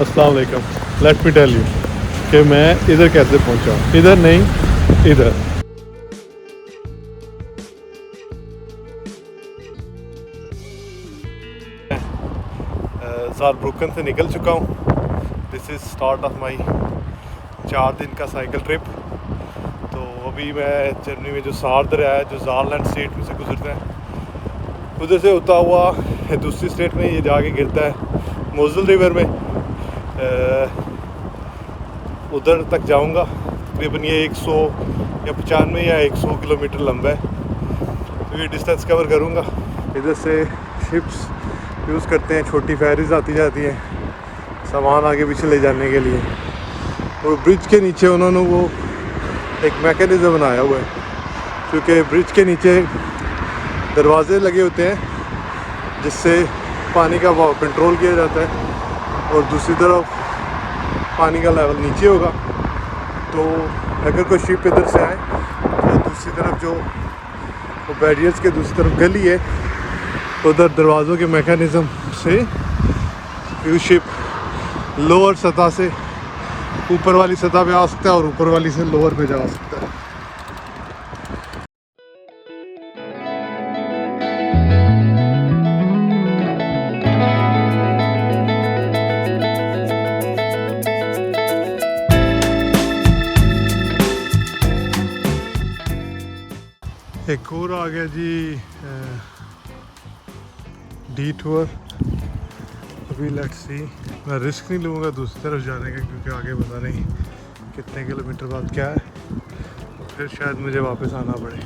अस्सलाम वालेकुम। Let me tell you कि मैं इधर कैसे पहुंचा। इधर नहीं, इधर। ज़ारब्रुकन से निकल चुका हूँ। This is start of my 4 दिन का साइकिल ट्रिप। तो अभी मैं जर्मनी में जो सार दरिया है, जो ज़ारलैंड स्टेट में से गुजरता है, उधर से होता हुआ दूसरी स्टेट में ये जाके गिरता है मोज़ल रिवर में। उधर तक जाऊंगा। तकरीबन ये 100 या 95 या 100 किलोमीटर लंबा है, तो ये डिस्टेंस कवर करूंगा। इधर से शिप्स यूज़ करते हैं, छोटी फेरीज आती जाती हैं सामान आगे पीछे ले जाने के लिए। और ब्रिज के नीचे उन्होंने वो एक मैकेनिज़्म बनाया हुआ है, क्योंकि ब्रिज के नीचे दरवाजे लगे होते हैं जिससे पानी का बहाव कंट्रोल किया जाता है, और दूसरी तरफ पानी का लेवल नीचे होगा। तो अगर कोई शिप इधर से आए तो दूसरी तरफ जो बैरियर्स के दूसरी तरफ गली है, उधर दरवाज़ों के मैकेनिज़्म से ये शिप लोअर सतह से ऊपर वाली सतह पे आ सकता है और ऊपर वाली से लोअर पे जा सकता है। एक और आ गया जी डी टूर। अभी लेट्स सी, मैं रिस्क नहीं लूँगा दूसरी तरफ जाने का, क्योंकि आगे पता नहीं कितने किलोमीटर बाद क्या है, फिर शायद मुझे वापस आना पड़े।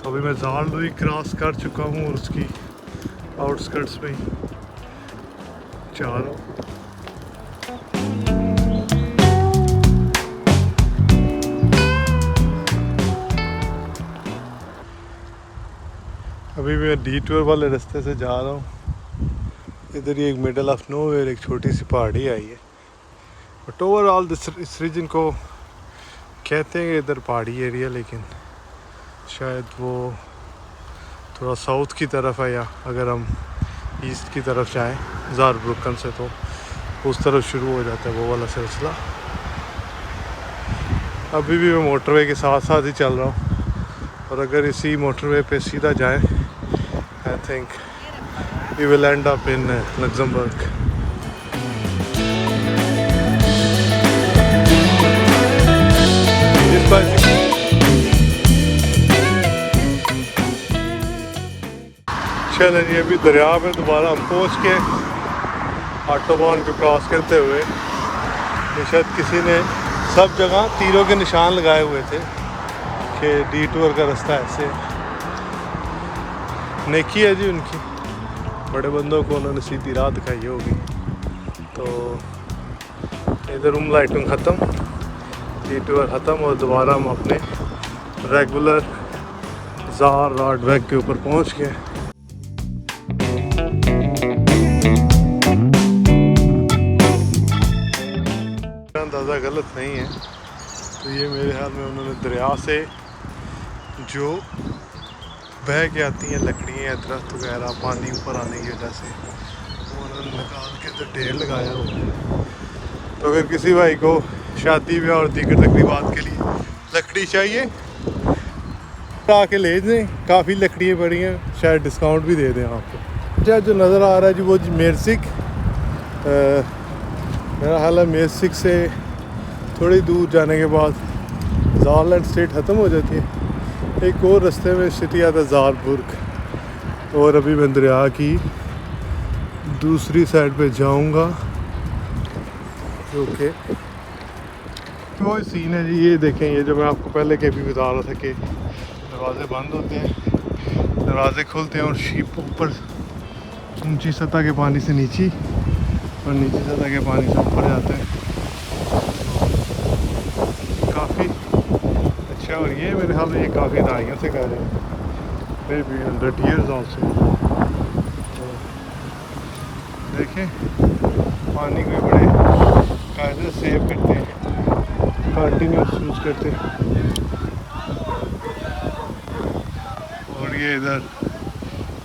तो अभी मैं ज़ारलुई क्रॉस कर चुका हूँ और उसकी आउटस्कर्ट्स में ही जा रहा हूँ। अभी मैं डी टूर वाले रास्ते से जा रहा हूँ। इधर ही एक मिडल ऑफ नोवेयर एक छोटी सी पहाड़ी आई है, बट ओवरऑल इस रीजन को कहते हैं कि इधर पहाड़ी एरिया, लेकिन शायद वो थोड़ा साउथ की तरफ है, या अगर हम ईस्ट की तरफ जाएं ज़ारब्रुकन से तो उस तरफ शुरू हो जाता है वो वाला सिलसिला। अभी भी मैं मोटरवे के साथ साथ ही चल रहा हूँ, और अगर इसी मोटरवे पे सीधा जाएं, I think we will end up in Luxembourg. चलें जी, अभी दरिया में दोबारा हम पहुँच के ऑटोबान को क्रॉस करते हुए, ये शायद किसी ने सब जगह तीरों के निशान लगाए हुए थे कि डी टूर का रास्ता ऐसे। नेकी है जी उनकी, बड़े बंदों को उन्होंने सीधी राह दिखाई होगी। तो इधर लाइटिंग ख़त्म, डी टूर ख़त्म, और दोबारा हम अपने रेगुलर ज़ार राडवेग के ऊपर पहुंच गए। अंदाज़ा गलत नहीं है, तो ये मेरे ख्याल में उन्होंने दरिया से जो बह के आती हैं लकड़ियाँ, दरख्त वगैरह, पानी ऊपर आने की वजह से उन्होंने निकाल के तो ढेर लगाया हो। तो अगर किसी भाई को शादी ब्याह और दीगर तकरीबात के लिए लकड़ी चाहिए आके ले दें, काफ़ी लकड़ियाँ पड़ी हैं, शायद डिस्काउंट भी दे दें आपको। अच्छा, जो नज़र आ रहा है जी वो मेरसिक, मेरा ख्याल है मेरसिक से थोड़ी दूर जाने के बाद ज़ारलैंड स्टेट ख़त्म हो जाती है। एक और रास्ते में सिटी आता है ज़ारबुर्ग, और अभी मैं दरिया की दूसरी साइड पे जाऊंगा, ओके। तो सीन है जी, ये देखें, ये जो मैं आपको पहले के भी बता रहा था कि दरवाजे बंद होते हैं, दरवाजे खुलते हैं और शिप ऊपर ऊंची सतह के पानी से नीचे और नीचे सतह के पानी से ऊपर जाता है। काफ़ी अच्छा, और ये मेरे ख्याल में ये काफ़ी दहाइयों से कर रहे हैं, मे बी 100 years ऑल्सो। देखें, पानी को बड़े कायदे से सेव करते हैं, कंटिन्यूस यूज़ करते हैं। और ये इधर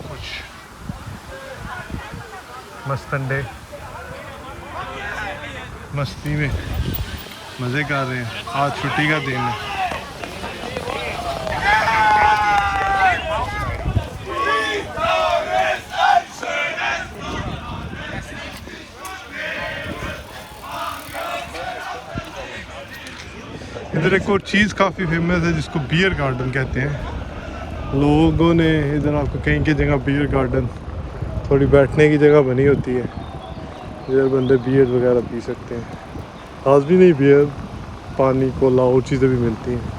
कुछ मस्तंडे मस्ती में मज़े कर रहे हैं। आज छुट्टी का दिन है। इधर एक और चीज़ काफ़ी फेमस है जिसको बियर गार्डन कहते हैं। लोगों ने इधर आपको कहीं की जगह बियर गार्डन, थोड़ी बैठने की जगह बनी होती है, इधर बंदे बियर वगैरह पी सकते हैं। आज भी नहीं, बियर, पानी, कोला और चीज़ें भी मिलती हैं।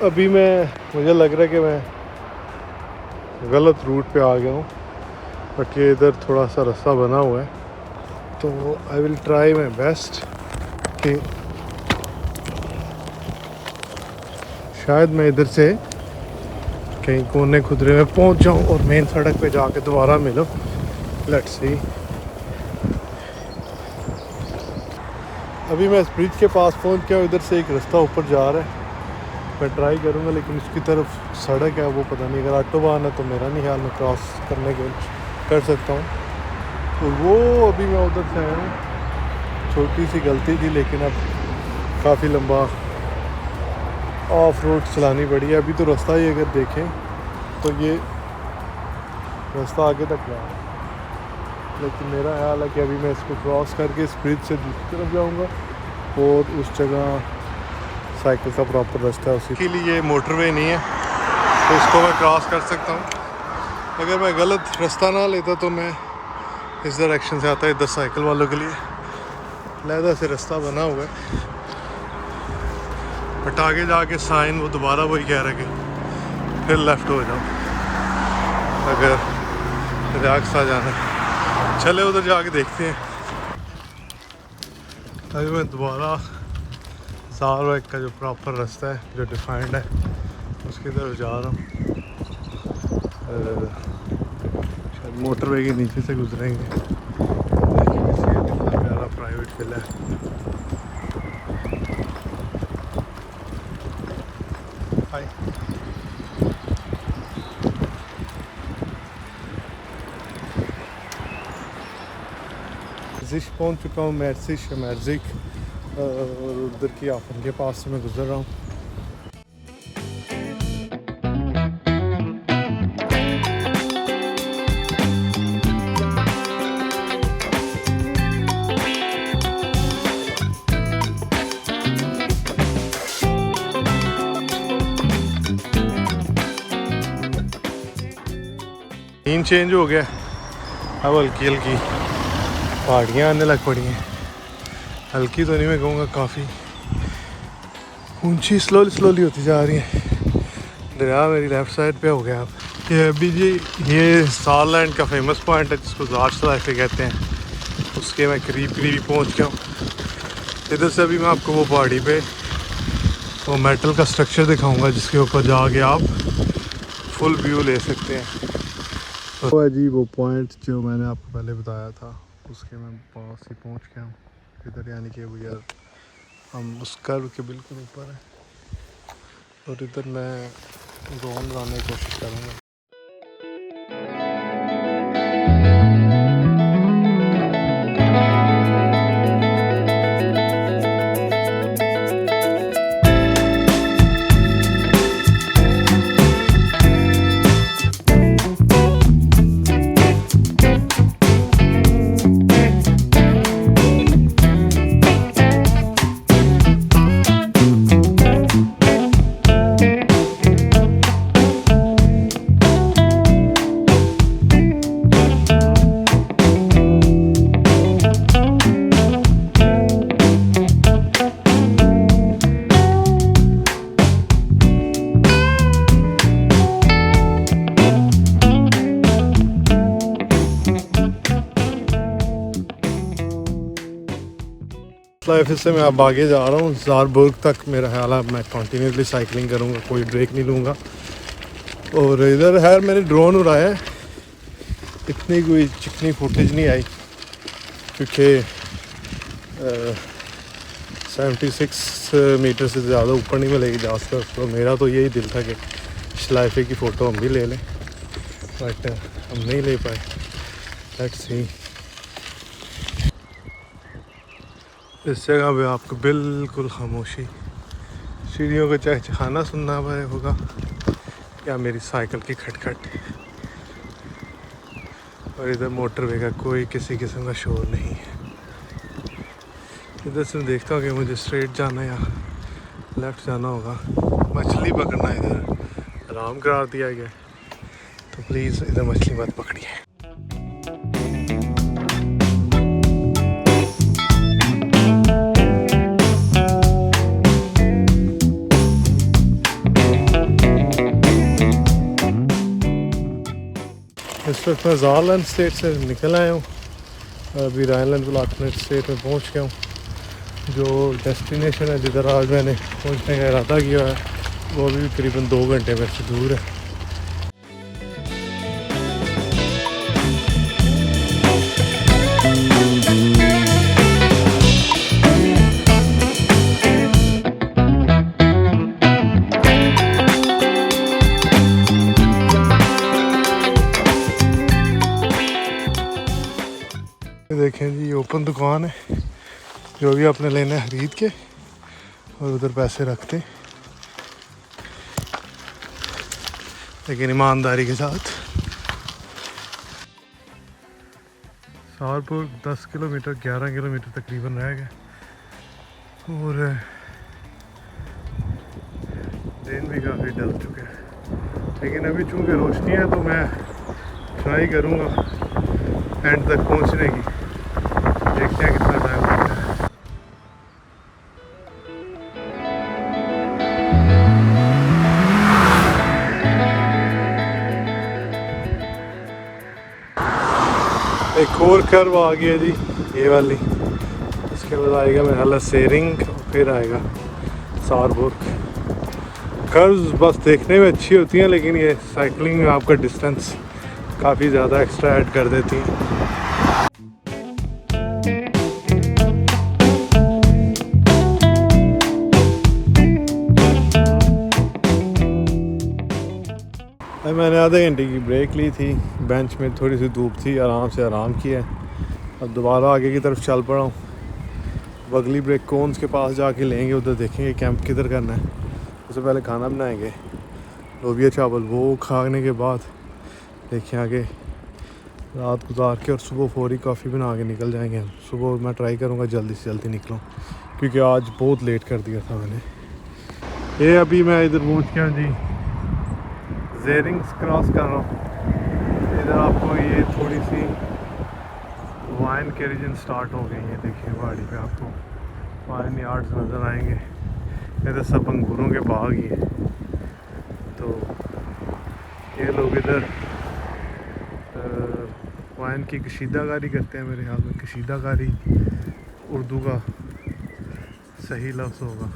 अभी मुझे लग रहा है कि मैं गलत रूट पे आ गया हूँ, बट ये इधर थोड़ा सा रास्ता बना हुआ है, तो I will try my best कि शायद मैं इधर से कहीं कोने खुदरे में पहुँच जाऊँ और मेन सड़क पे जाके दोबारा मिलूँ। Let's see. अभी मैं इस ब्रिज के पास पहुँच गया हूँ। इधर से एक रास्ता ऊपर जा रहा है, मैं ट्राई करूँगा, लेकिन उसकी तरफ सड़क है वो पता नहीं। अगर ऑटोबान है तो मेरा नहीं ख्याल मैं क्रॉस करने के कर सकता हूँ। तो वो अभी मैं उधर से आया हूँ, छोटी सी गलती थी, लेकिन अब काफ़ी लंबा ऑफ रोड चलानी पड़ी है। अभी तो रास्ता ही अगर देखें तो ये रास्ता आगे तक गया है, लेकिन मेरा ख्याल है कि अभी मैं इसको क्रॉस करके इस ब्रिज से दूसरी तरफ जाऊँगा और उस जगह साइकिल का प्रॉपर रास्ता है, उसी के लिए मोटरवे नहीं है, तो इसको मैं क्रॉस कर सकता हूँ। अगर मैं गलत रास्ता ना लेता तो मैं इस डायरेक्शन से आता, इधर साइकिल वालों के लिए लहदा से रास्ता बना हुआ है, बट आगे जाके साइन वो दोबारा वही कह रहा है कि फिर लेफ़्ट हो जाओ अगर रिलैक्स आ जाना है। चले उधर जाके देखते हैं। अभी मैं दोबारा सारवेग का जो प्रॉपर रास्ता है, जो डिफाइंड है, उसकी तरफ जा रहा हूँ। शायद मोटरवे के नीचे से गुजरेंगे। देखिए कितना प्यारा प्राइवेट विला है। हाय, जिश पहुँच चुका हूँ, मैर्जिक, और उधर की आफन के पास से मैं गुजर रहा हूँ। सीन चेंज हो गया, अब हल्की हल्की पहाड़ियाँ आने लग पड़ी हैं। हल्की तो नहीं, मैं कहूँगा काफ़ी ऊंची स्लोली होती जा रही है। दरिया मेरी लेफ़्ट साइड पे हो गया अब। ये अभी जी ये सारलैंड का फेमस पॉइंट है जिसको ज़ारसला से कहते हैं, उसके मैं करीब पहुँच गया हूँ। इधर से अभी मैं आपको वो पहाड़ी पे वो मेटल का स्ट्रक्चर दिखाऊंगा जिसके ऊपर जाके आप फुल व्यू ले सकते हैं। तो है जी वो पॉइंट जो मैंने आपको पहले बताया था, उसके मैं पास ही पहुँच गया हूँ इधर, यानी कि वो यार हम उस कर्व के बिल्कुल ऊपर हैं, और इधर मैं ड्रोन बनाने की कोशिश करूँगा। फिर से मैं अब आगे जा रहा हूँ ज़ारबर्ग तक। मेरा ख्याल है मैं कंटिन्यूसली साइकिलिंग करूँगा, कोई ब्रेक नहीं लूँगा। और इधर है मैंने ड्रोन उड़ाया है, इतनी कोई चिकनी फुटेज नहीं आई क्योंकि 76 मीटर से ज़्यादा ऊपर नहीं मिलेगी जाकर। तो मेरा तो यही दिल था कि शलाइफे की फ़ोटो हम भी ले लें, बट हम नहीं ले पाए। Let's see. इस जगह पे आपको बिल्कुल खामोशी, सीढ़ियों का चहचहाना सुनना पड़े होगा या मेरी साइकिल की खटखट। और इधर मोटरवे का कोई किसी किस्म का शोर नहीं है। इधर से देखता हूँ कि मुझे स्ट्रेट जाना या लेफ़्ट जाना होगा। मछली पकड़ना इधर आराम करार दिया गया, तो प्लीज़ इधर मछली मत पकड़िए। इस वक्त मैं ज़ालैंड स्टेट से निकल आया हूँ और अभी राइनलैंड स्टेट में पहुँच गया हूँ। जो डेस्टिनेशन है जिधर आज मैंने पहुँचने का इरादा किया है वो भी करीबन 2 घंटे में से दूर है। देखें जी, ये ओपन दुकान है, जो भी आपने लेना है खरीद के और उधर पैसे रखते, लेकिन ईमानदारी के साथ। सहारनपुर 10 किलोमीटर 11 किलोमीटर तकरीबन रह गया और दिन भी काफ़ी डल चुके हैं, लेकिन अभी चूँकि रोशनी है तो मैं ट्राई करूँगा एंड तक पहुँचने की। देखते हैं कितना टाइम लगता है। एक और कर्व आ गया जी, ये वाली। इसके बाद आएगा मेरा ख्याल सेरिंग और फिर आएगा सहारनपुर। कर्व्स बस देखने में अच्छी होती हैं, लेकिन ये साइकिलिंग में आपका डिस्टेंस काफ़ी ज़्यादा एक्स्ट्रा ऐड कर देती हैं। मैंने आधे घंटे की ब्रेक ली थी, बेंच में थोड़ी सी धूप थी, आराम से आराम किया। अब दोबारा आगे की तरफ चल पड़ा हूँ। अगली ब्रेक कोन्स के पास जाके लेंगे, उधर देखेंगे कैंप किधर करना है। उससे पहले खाना बनाएंगे लोबिया चावल, वो खाने के बाद देखें आगे रात गुजार के और सुबह फौरी कॉफ़ी बना के निकल जाएंगे हम। सुबह मैं ट्राई करूँगा जल्दी से जल्दी निकलूँ, क्योंकि आज बहुत लेट कर दिया था मैंने। ये अभी मैं इधर पहुँच गया जी, जेरिंग्स क्रॉस कर रहा हूँ। इधर आपको ये थोड़ी सी वाइन के रीजन स्टार्ट हो गई है। देखिए पहाड़ी पे आपको वाइन यार्ड्स नज़र आएंगे। इधर सब अंगूरों के बाग ही हैं। तो ये लोग इधर वाइन की कशीदाकारी करते हैं। मेरे ख्याल में कशीदाकारी उर्दू का सही लफ्ज़ होगा।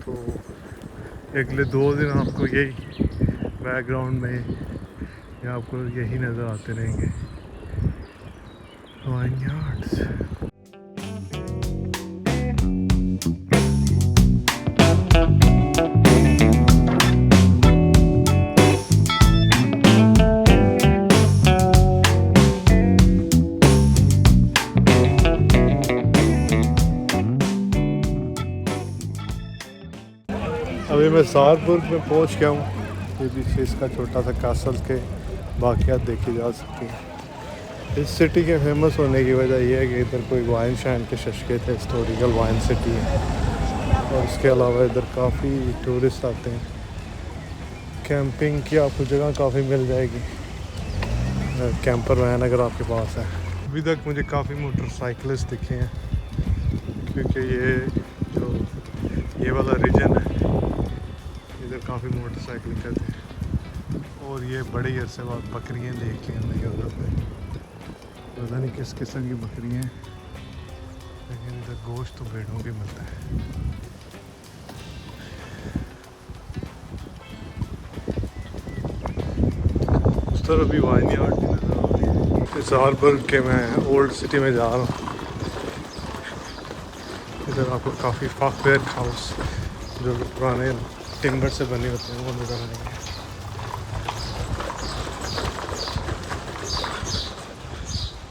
तो अगले 2 दिन आपको यही बैकग्राउंड में या आपको यही नज़र आते रहेंगे वाइन यार्ड्स। अभी मैं सहारनपुर में पहुंच गया हूँ। ये पीछे इसका छोटा सा कासल के वाक़यात देखे जा सकते हैं। इस सिटी के फेमस होने की वजह यह है कि इधर कोई वाइन शाइन के शशके थे, हिस्टोरिकल वाइन सिटी है। और इसके अलावा इधर काफ़ी टूरिस्ट आते हैं। कैंपिंग की आपको जगह काफ़ी मिल जाएगी, कैंपर वैन अगर आपके पास है। अभी तक मुझे काफ़ी मोटरसाइकिलिस्ट दिखे हैं, क्योंकि ये वाला रीजन है, इधर काफ़ी मोटरसाइकिल करते हैं। और ये बड़े अरसे बाद बकरियाँ देख के हमें उधर पे पता नहीं किस किस्म की बकरियाँ हैं, लेकिन इधर गोश्त तो भेड़ों के मिलता है। तरफ भी वाइनी आर्ट नज़र आ रही है। ज़ारबर्ग के मैं ओल्ड सिटी में जा रहा हूँ। इधर आपको काफ़ी फाकवेयर हाउस जो पुराने टिम्बर से बने होते हैं वो नज़र आएंगे।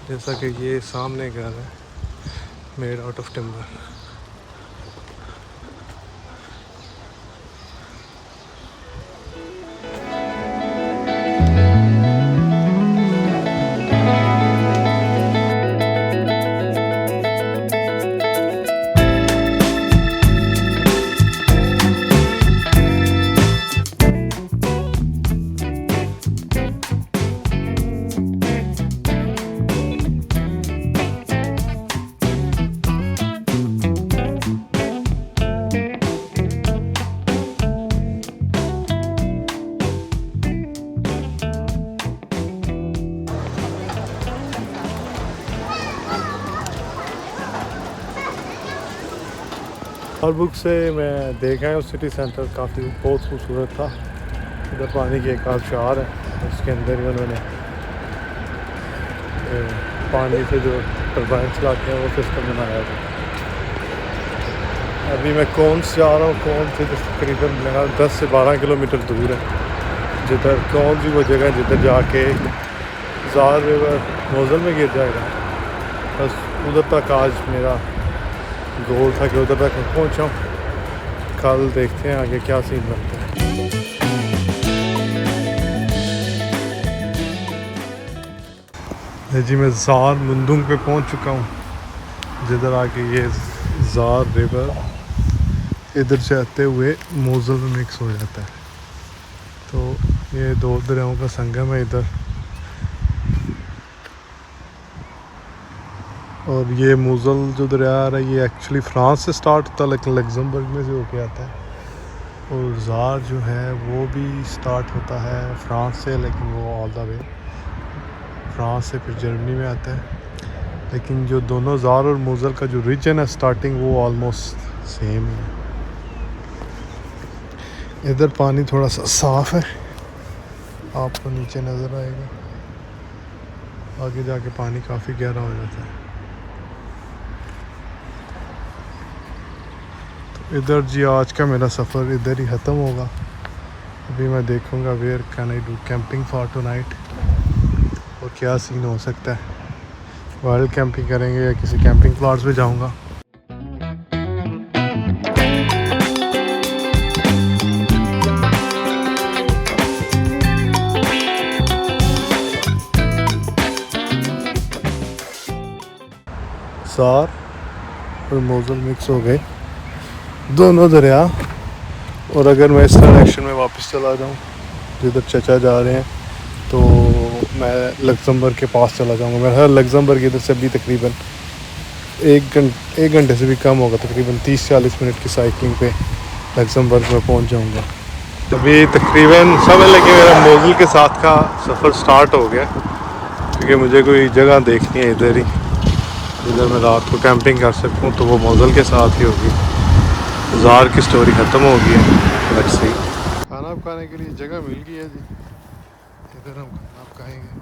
जैसा कि ये सामने घर है मेड आउट ऑफ टिम्बर। ज़ारबर्ग से मैं देखा है सिटी सेंटर काफ़ी बहुत खूबसूरत था। इधर पानी की एक आबशार है, उसके अंदर ही उन्होंने पानी से जो टरबाइन चलाते हैं वो सिस्टम बनाया था। अभी मैं कौंस जा रहा हूँ। कौंस से तकरीबन मेरा 10 से 12 किलोमीटर दूर है। जिधर कौन सी वो जगह जिधर जाके ज़ार रिवर मोज़ल में गिर जाएगा, बस उधर तक आज मेरा गोल था कि उधर तक पहुँचा। कल देखते हैं आगे क्या सीन बनता है। जी मैं ज़ार मुंदुंग पे पहुँच चुका हूँ, जिधर आके ये ज़ार रिवर इधर से आते हुए मोज़ल में मिक्स हो जाता है। तो ये दो दरियाओं का संगम है इधर। और ये मोज़ल जो दरिया आ रहा है ये एक्चुअली फ़्रांस से स्टार्ट होता है, लेकिन लग्जमबर्ग में से होके आता है। और ज़ार जो है वो भी स्टार्ट होता है फ़्रांस से, लेकिन वो ऑल द वे फ़्रांस से फिर जर्मनी में आता है। लेकिन जो दोनों ज़ार और मोज़ल का जो रीजन है स्टार्टिंग वो ऑलमोस्ट सेम है। इधर पानी थोड़ा सा साफ़ है, आपको नीचे नज़र आएगा। आगे जाके पानी काफ़ी गहरा हो जाता है। इधर जी आज का मेरा सफ़र इधर ही ख़त्म होगा। अभी मैं देखूँगा where can I do camping for tonight, और क्या सीन हो सकता है। वाइल्ड कैंपिंग करेंगे या किसी कैंपिंग प्लॉट्स पे जाऊँगा। ज़ार और मोज़ल मिक्स हो गए दोनों दरिया। और अगर मैं इस डायरेक्शन में वापस चला जाऊँ जिधर चचा जा रहे हैं, तो मैं लग्जमबर्ग के पास चला जाऊँगा। मेरा ख्याल लग्जमबर्ग इधर से भी तकरीबन एक घंटे से भी कम होगा, तकरीबन 30-40 मिनट की साइकिलिंग पे लग्जमबर्ग में पहुँच जाऊँगा। अभी तकरीबन समझ लें कि मेरा मोज़ल के साथ का सफ़र स्टार्ट हो गया, क्योंकि मुझे कोई जगह देखनी है इधर ही, इधर मैं रात को कैंपिंग कर सकूँ, तो वो मोज़ल के साथ ही होगी। ज़ार की स्टोरी ख़त्म हो गई है। Let's see. खाना खाने के लिए जगह मिल गई है जी, इधर हम खाना खाएंगे।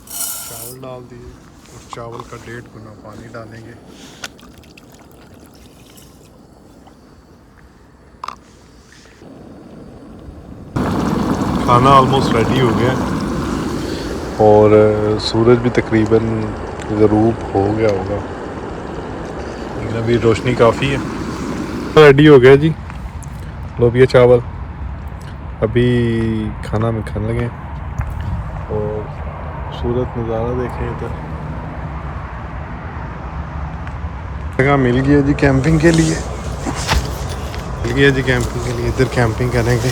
चावल डाल दिए और चावल का 1.5 गुना पानी डालेंगे। खाना ऑलमोस्ट रेडी हो गया और सूरज भी तकरीबन ग़रूब हो गया होगा, लेकिन अभी रोशनी काफ़ी है। रेडी हो गया जी लोबिया चावल। अभी खाना में खाने लगे और खूबसूरत नज़ारा देखें। इधर जगह मिल गई है जी कैंपिंग के लिए, इधर कैंपिंग करेंगे।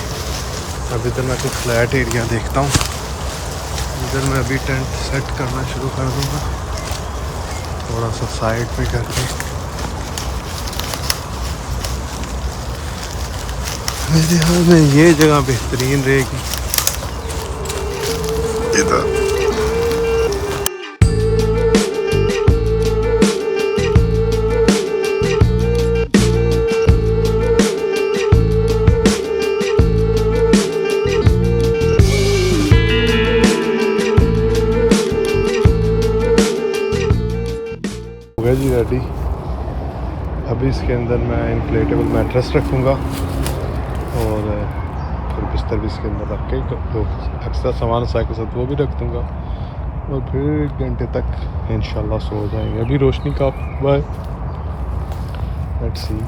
अब इधर मैं कुछ फ्लैट एरिया देखता हूँ, इधर मैं अभी टेंट सेट करना शुरू कर दूँगा, थोड़ा सा साइड में करके। मेरे ख्याल में ये जगह बेहतरीन रहेगी इधर। हो गया जी रेडी। अभी इसके अंदर मैं इन्फ्लेटेबल मैट्रेस रखूँगा और फिर बिस्तर भी इसके अंदर रख के जो एक्स्ट्रा सामान साइड के साथ वो भी रख दूँगा और फिर 1 घंटे तक इंशाल्लाह सो जाएंगे। अभी रोशनी का बाय, लेट्स सी।